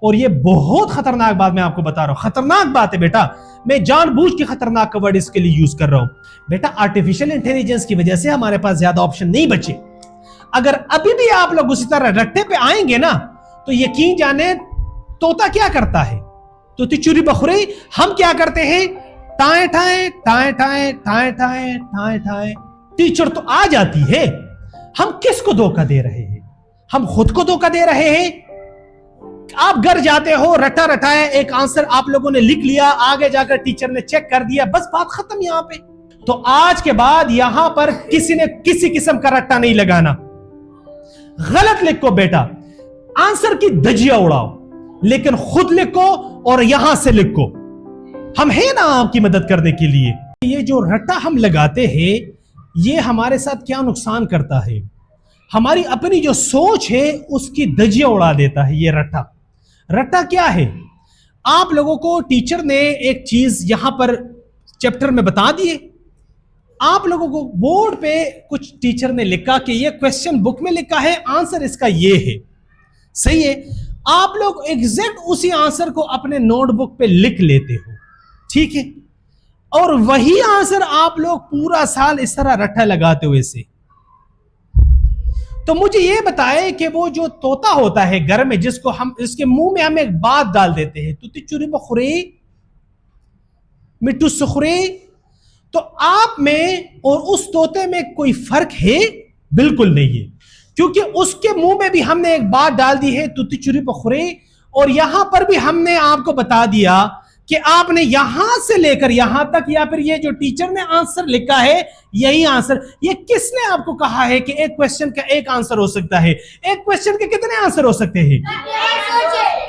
और ये बहुत खतरनाक बात मैं आपको बता रहा हूं, खतरनाक बात है बेटा। मैं जानबूझ के खतरनाक का वर्ड इसके लिए यूज कर रहा हूं बेटा। आर्टिफिशियल इंटेलिजेंस की वजह से हमारे पास ज्यादा ऑप्शन नहीं बचे। अगर अभी भी आप लोग उसी तरह रट्टे पे आएंगे ना, तो यकीन जाने तोता क्या करता है, तोती चूरी बखुरी, हम क्या करते हैं, tie tie tie tie tie tie tie tie. Teacher तो आ जाती है, हम किसको धोखा दे रहे हैं? हम खुद को धोखा दे रहे हैं। आप घर जाते हो, रटा रटाया एक आंसर आप लोगों ने लिख लिया, आगे जाकर टीचर ने चेक कर दिया, बस बात खत्म यहां पे। तो आज के बाद यहां पर किसी ने किसी किस्म का रट्टा नहीं लगाना। गलत लिखो बेटा, आंसर की धज्जियां उड़ाओ, लेकिन खुद लिखो और यहां से लिखो। हम हैं ना आपकी मदद करने के लिए। ये जो रट्टा हम लगाते हैं, ये हमारे साथ क्या नुकसान करता है? हमारी अपनी जो सोच है उसकी धज्जियां उड़ा देता है ये रट्टा। रट्टा क्या है? आप लोगों को टीचर ने एक चीज यहां पर चैप्टर में बता दिए, आप लोगों को बोर्ड पे कुछ टीचर ने लिखा कि ये क्वेश्चन बुक में लिखा है, आंसर इसका ये है, सही है। आप लोग एग्जैक्ट उसी आंसर को अपने नोटबुक पे लिख लेते हो, ठीक है, और वही आंसर आप लोग पूरा साल इस तरह रट्टा लगाते हो ऐसे। तो मुझे ये बताए कि वो जो तोता होता है घर में, जिसको हम, इसके मुंह में हम एक बात डाल देते हैं, तुती चुरी बखुरी मिट्टू सुखरी, तो आप में और उस तोते में कोई फर्क है? बिल्कुल नहीं है, क्योंकि उसके मुंह में भी हमने एक बात डाल दी है, तुती चुरी बखुरी, और यहां पर भी हमने आपको बता दिया कि आपने यहां से लेकर यहां तक, या फिर ये जो टीचर ने आंसर लिखा है यही आंसर। ये किसने आपको कहा है कि एक क्वेश्चन का एक आंसर हो सकता है? एक क्वेश्चन के कितने आंसर हो सकते हैं?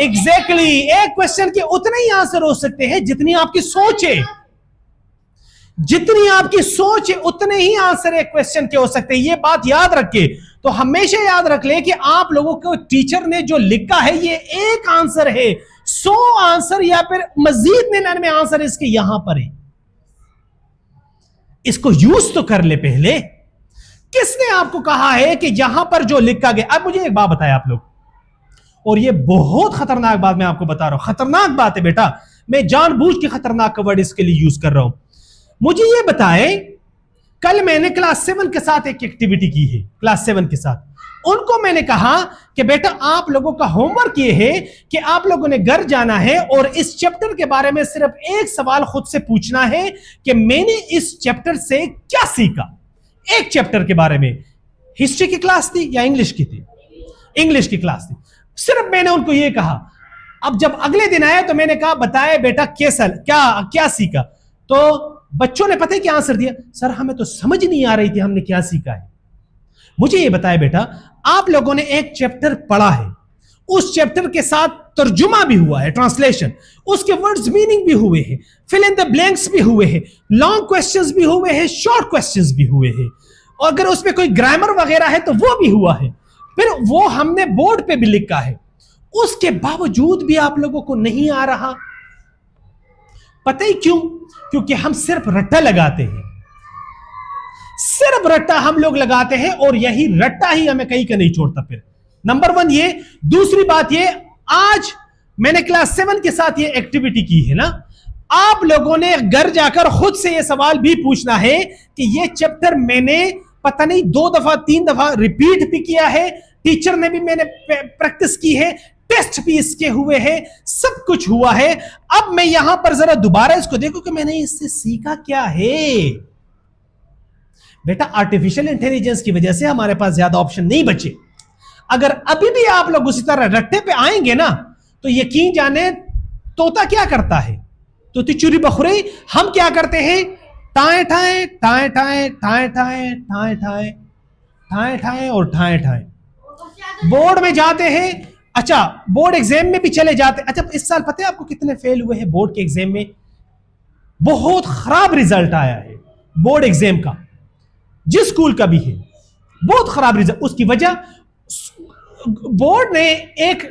एग्जैक्टली, एक क्वेश्चन के उतने ही आंसर हो सकते हैं जितनी आपकी सोच है। जितनी आपकी सोच है उतने ही आंसर एक क्वेश्चन के हो सकते हैं। ये बात याद रखे। तो हमेशा याद रख ले कि आप लोगों को टीचर ने जो लिखा है ये एक आंसर है, 100 आंसर या फिर मजीद 99 आंसर इसके यहां पर है। इसको यूज तो कर ले पहले। किसने आपको कहा है कि यहां पर जो लिखा गया? अब मुझे एक बात बताया आप लोग, और ये बहुत खतरनाक बात मैं आपको बता रहा हूं, खतरनाक बात है बेटा। मैं जानबूझ के खतरनाक का वर्ड इसके लिए यूज कर रहा हूं। मुझे ये बताए, कल मैंने क्लास 7 के साथ एक एक्टिविटी की है, क्लास 7 के साथ। उनको मैंने कहा कि बेटा आप लोगों का होमवर्क ये है कि आप लोगों ने घर जाना है और इस चैप्टर के बारे में सिर्फ एक सवाल खुद से पूछना है कि मैंने इस चैप्टर से क्या सीखा। एक चैप्टर के बारे में। हिस्ट्री की क्लास थी या इंग्लिश की थी? इंग्लिश की क्लास थी। सिर्फ मैंने उनको ये कहा। अब जब अगले दिन आया तो मैंने कहा बताए बेटा कैसा, क्या सीखा? तो बच्चों ने पता है क्या आंसर दिया? सर हमें तो समझ नहीं आ रही थी हमने क्या सीखा है। मुझे ये बताया बेटा, आप लोगों ने एक चैप्टर पढ़ा है, उस चैप्टर के साथ तर्जुमा भी हुआ है, ट्रांसलेशन, उसके वर्ड्स मीनिंग भी हुए हैं, फिल इन द ब्लैंक्स भी हुए हैं, लॉन्ग क्वेश्चंस भी हुए हैं, शॉर्ट क्वेश्चंस भी हुए हैं, और अगर उसमें कोई ग्रामर वगैरह है तो वो भी हुआ है, फिर वो हमने बोर्ड पे भी लिखा है। उसके बावजूद भी आप लोगों को नहीं आ रहा। पता ही क्यों? क्योंकि हम सिर्फ रट्टा लगाते हैं, सिर्फ रट्टा हम लोग लगाते हैं, और यही रट्टा ही हमें कहीं का नहीं छोड़ता। फिर नंबर 1 ये। दूसरी बात ये, आज मैंने क्लास 7 के साथ ये एक्टिविटी की है ना, आप लोगों ने घर जाकर खुद से ये सवाल भी पूछना है कि ये चैप्टर मैंने पता नहीं 2 दफा 3 दफा रिपीट भी किया है, टीचर ने भी मैंने प्रैक्टिस की है, टेस्ट भी इसके हुए हैं, सब कुछ हुआ है। अब मैं यहां पर जरा दोबारा इसको देखो कि मैंने इससे सीखा क्या है। बेटा आर्टिफिशियल इंटेलिजेंस की वजह से हमारे पास ज्यादा ऑप्शन नहीं बचे। अगर अभी भी आप लोग उसी तरह रट्टे पे आएंगे ना, तो यकीन जाने तोता क्या करता है, तोती चूरी बखुरी, हम क्या करते हैं, tie tie tie tie tie tie tie tie tie tie और टाए टाए। बोर्ड में जाते हैं, अच्छा बोर्ड एग्जाम में भी चले जाते। अच्छा इस साल पता है आपको कितने फेल हुए हैं बोर्ड के एग्जाम में? बहुत खराब रिजल्ट आया है बोर्ड एग्जाम का, जिस स्कूल का भी है, बहुत खराब रिजल्ट। उसकी वजह बोर्ड ने एक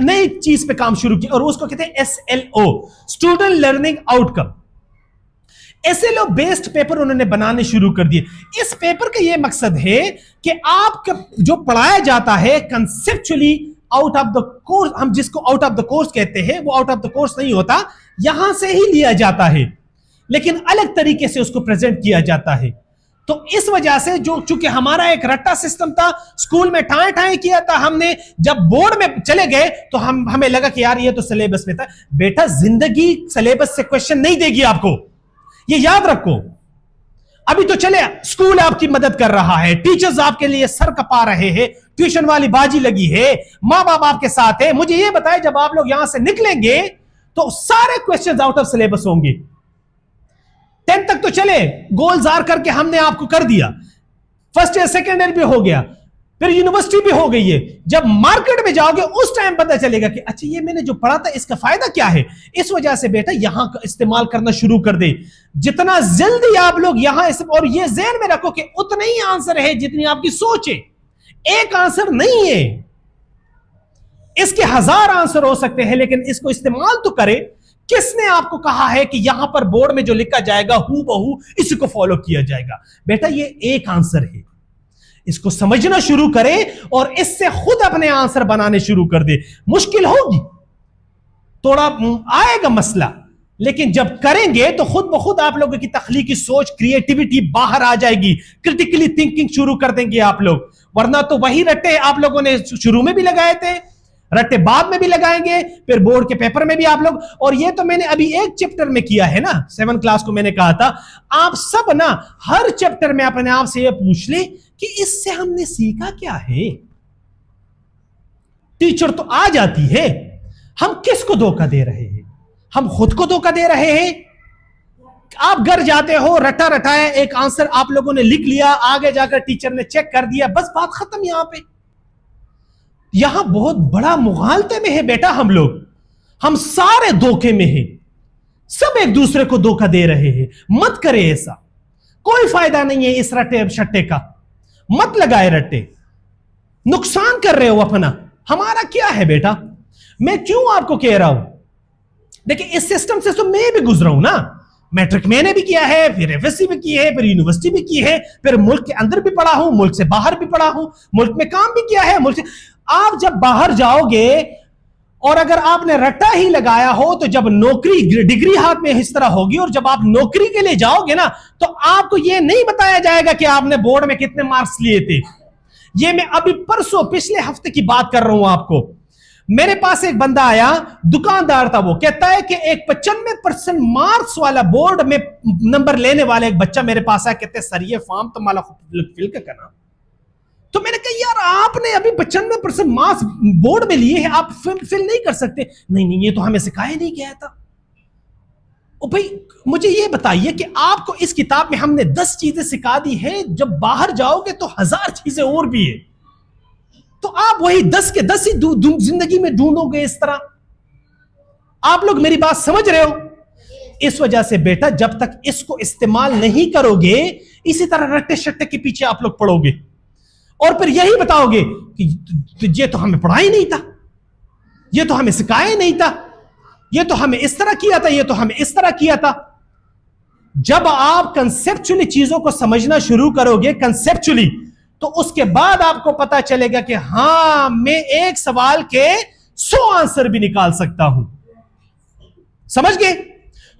नई चीज पे काम शुरू किया, और उसको कहते हैं SLO, student learning outcome. SLO based paper उन्होंने बनाने शुरू कर दिए। इस पेपर का यह मकसद है कि आपका जो पढ़ाया जाता है conceptually out of the course, हम जिसको आउट ऑफ द कोर्स कहते हैं वो आउट ऑफ द कोर्स नहीं होता, यहां से ही लिया जाता है, लेकिन अलग तरीके से उसको प्रेजेंट किया जाता है। तो इस वजह से जो चूंकि हमारा एक रट्टा सिस्टम था, स्कूल में ठाए ठाए किया था हमने, जब बोर्ड में चले गए तो हमें लगा कि यार ये तो सिलेबस में था। बेटा जिंदगी सिलेबस से क्वेश्चन नहीं देगी आपको, ये याद रखो। अभी तो चले स्कूल आपकी मदद कर रहा है, टीचर्स आपके लिए सर कपा रहे हैं, ट्यूशन वाली बाजी लगी है, मां बाप आपके साथ है। मुझे ये बताएं जब आप लोग यहां से निकलेंगे तो सारे क्वेश्चंस आउट ऑफ सिलेबस होंगे। 10 तक तो चले गोल जार करके हमने आपको कर दिया, फर्स्ट ईयर सेकेंड ईयर भी हो गया, फिर यूनिवर्सिटी भी हो गई है। जब मार्केट में जाओगे उस टाइम पता चलेगा कि अच्छा ये मैंने जो पढ़ा था इसका फायदा क्या है। इस वजह से बेटा यहां का इस्तेमाल करना शुरू कर दे, जितना जल्दी आप लोग यहां और ये ज़हन में रखो कि उतने ही आंसर है जितनी आपकी सोच है, एक आंसर नहीं है, इसके 1000 आंसर हो सकते हैं, लेकिन इसको इस्तेमाल तो करें। किसने आपको कहा है कि यहां पर बोर्ड में जो लिखा जाएगा हू बहू इसी को फॉलो किया जाएगा? बेटा ये एक आंसर है, इसको समझना शुरू करें और इससे खुद अपने आंसर बनाने शुरू कर दे। मुश्किल होगी, थोड़ा आएगा मसला, लेकिन जब करेंगे तो खुद ब खुद आप लोगों की तख्लीकी सोच, क्रिएटिविटी बाहर आ जाएगी, क्रिटिकली थिंकिंग शुरू कर देंगे आप लोग। वरना तो वही रट्टे आप लोगों ने शुरू में भी लगाए थे, रट्टे बाद में भी लगाएंगे, फिर बोर्ड के पेपर में भी आप लोग। और ये तो मैंने अभी एक चैप्टर में किया है ना, 7 क्लास को मैंने कहा था आप सब ना हर चैप्टर में अपने आप से ये पूछ ले कि इससे हमने सीखा क्या है। टीचर तो आ जाती है, हम किसको धोखा दे रहे हैं? हम खुद को धोखा दे रहे हैं। आप घर जाते हो, रटा रटाया एक आंसर आप लोगों ने लिख लिया, आगे जाकर टीचर ने चेक कर दिया, बस बात खत्म। यहां पे यहां बहुत बड़ा मुगालते में है बेटा हम लोग, हम सारे धोखे में हैं, सब एक दूसरे को धोखा दे रहे हैं। मत करे ऐसा, कोई फायदा नहीं है इस रट्टे शट्टे का, मत लगाए रट्टे, नुकसान कर रहे हो अपना। हमारा क्या है बेटा, मैं क्यों आपको कह रहा हूं, देखिए इस सिस्टम से तो मैं भी गुजरा हूं ना, मैट्रिक मैंने भी किया है, फिर एफएससी भी की है, फिर यूनिवर्सिटी भी की है, फिर मुल्क के अंदर भी पढ़ा हूं, मुल्क से बाहर भी पढ़ा हूं, मुल्क में काम भी किया है, मुल्क से। आप जब बाहर जाओगे और अगर आपने रट्टा ही लगाया हो तो जब नौकरी, डिग्री हाथ में इस तरह होगी और जब आप नौकरी के लिए जाओगे ना तो आपको यह नहीं बताया जाएगा कि आपने बोर्ड में कितने मार्क्स लिए थे। ये मैं अभी परसों पिछले हफ्ते की बात कर रहा हूं आपको। मेरे पास एक बंदा आया, दुकानदार था, वो कहता है कि एक 95% मार्क्स वाला बोर्ड में नंबर लेने वाला एक बच्चा मेरे पास आया, कहते सर ये फॉर्म तो माला फिल करना। तो मैंने कहा यार आपने अभी 95% मार्क्स बोर्ड में लिए हैं, आप फिल नहीं कर सकते? नहीं ये तो हमें सिखाया नहीं गया था। ओ भाई मुझे ये बताइए कि आपको इस किताब में हमने 10 चीजें सिखा दी है, जब बाहर जाओगे तो 1000 चीजें और भी है, तो आप वही 10 के 10 ही जिंदगी में ढूंढोगे इस तरह। आप लोग मेरी बात समझ रहे हो? इस वजह से बेटा जब तक इसको इस्तेमाल नहीं करोगे इसी तरह रट्टे शट्टे के पीछे आप लोग पड़ोगे और फिर यही बताओगे कि ये तो हमें पढ़ा ही नहीं था, ये तो हमें सिखाया ही नहीं था, ये तो हमें इस तरह किया था, ये तो हमें इस तरह किया था। जब आप कंसेप्चुअली चीजों को समझना शुरू करोगे, कंसेप्चुअली, तो उसके बाद आपको पता चलेगा कि हां मैं एक सवाल के 100 आंसर भी निकाल सकता हूं। समझ गए?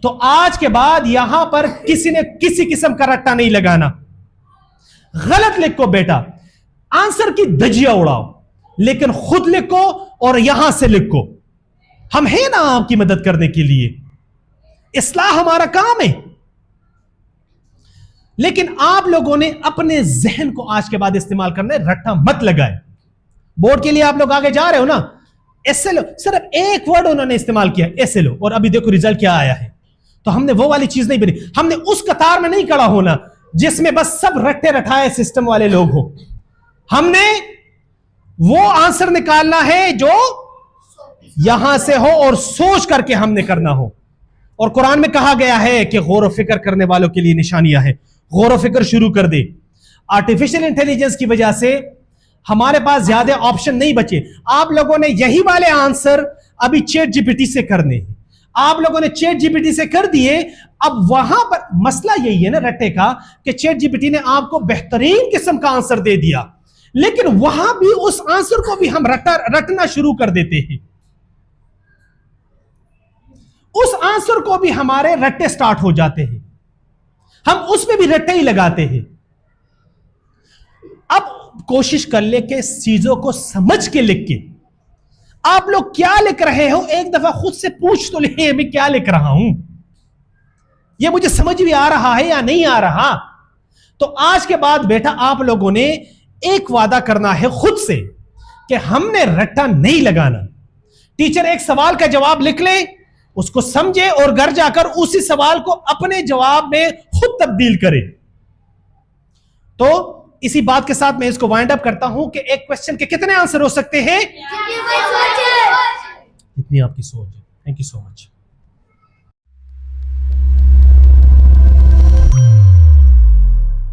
तो आज के बाद यहां पर किसी ने किसी किस्म का रट्टा नहीं लगाना। गलत लिखो बेटा, आंसर की धज्जियां उड़ाओ, लेकिन खुद लिखो और यहां से लिखो। हम हैं ना आपकी मदद करने के लिए, इस्लाह हमारा काम है। लेकिन आप लोगों ने अपने जहन को आज के बाद इस्तेमाल करना है, रट्टा मत लगाए। बोर्ड के लिए आप लोग आगे जा रहे हो ना, एसएलओ, सिर्फ एक वर्ड उन्होंने इस्तेमाल किया एसएलओ, और अभी देखो रिजल्ट क्या आया है। तो हमने वो वाली चीज नहीं बनी, हमने उस कतार में नहीं खड़ा होना जिसमें बस सब रट्टे रटाए सिस्टम वाले लोग हो। हमने वो आंसर निकालना है जो यहां से हो और सोच करके हमने करना हो। और कुरान में कहा गया है कि गौर फिक्र करने वालों के लिए निशानियां हैं। गौर फिक्र शुरू कर दे। आर्टिफिशियल इंटेलिजेंस की वजह से हमारे पास ज्यादा ऑप्शन नहीं बचे। आप लोगों ने यही वाले आंसर अभी चैट जीपीटी से करने हैं, आप लोगों ने चैट जीपीटी से कर दिए। अब वहां पर मसला यही है ना रट्टे का कि चैट जीपीटी ने आपको बेहतरीन किस्म का आंसर दे दिया, लेकिन वहां भी उस आंसर को भी हम रटना शुरू कर देते हैं, उस आंसर को भी हमारे रट्टे स्टार्ट हो जाते हैं, हम उसमें भी रट्टे ही लगाते हैं। अब कोशिश कर ले कि चीजों को समझ के लिख के, आप लोग क्या लिख रहे हो एक दफा खुद से पूछ तो ले, मैं क्या लिख रहा हूं, यह मुझे समझ भी आ रहा है या नहीं आ रहा। तो आज के बाद बेटा आप लोगों ने एक वादा करना है खुद से कि हमने रट्टा नहीं लगाना। टीचर एक सवाल का जवाब लिख ले, उसको समझे और घर जाकर उसी सवाल को अपने जवाब में खुद तब्दील करे। तो इसी बात के साथ मैं इसको वाइंड अप करता हूं कि एक क्वेश्चन के कितने आंसर हो सकते हैं, इतनी आपकी सोच है। Thank you so much.